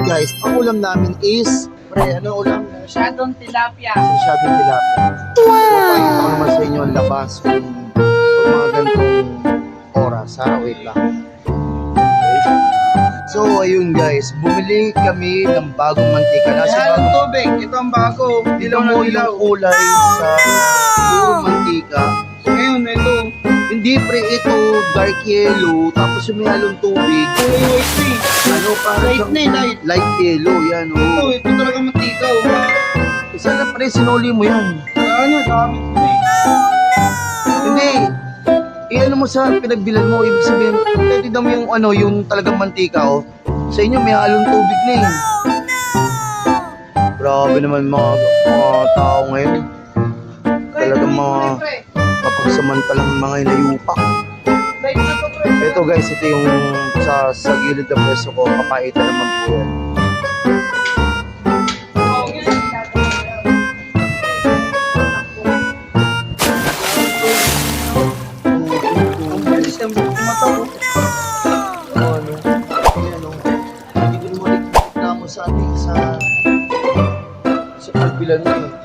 guys, ang ulam namin is, pre, ano ulam? Masyadong tilapia. Masyadong tilapia. So, pakita ko naman sa inyo ang labas kung mga ganitong oras, ha? Wait lang. Okay. So, ayun guys, bumili kami ng bagong mantika. Nasa Masyadong bagong tubig. Ito ang bago. Dilaw na mo dilaw. yung kulay sa puro mantika. Ngayon, ito. Hindi pre, ito dark yellow, tapos yung may halong tubig. White tea. Ano para Light na light. light yellow, yan oh. Ito talaga mantika. Isa na pre, sinuli mo yan. Ano, dami ko eh. Hindi. Ano mo sa pinagbilan mo, ibig sabihin, tignan mo yung ano, yung talagang mantika oh. Sa inyo may halong tubig na eh. Grabe naman mga tao ngayon. Talagang mga mapagsamantalang mga inayupak. Light na to, pre. Ito guys, ito yung sa gilid ng peso ko, papaitan naman po yan. Ang bilis ng mata ko. Ano? Ayan o. Hindi ko naman reklamo sa ating sa pagbilan mo eh.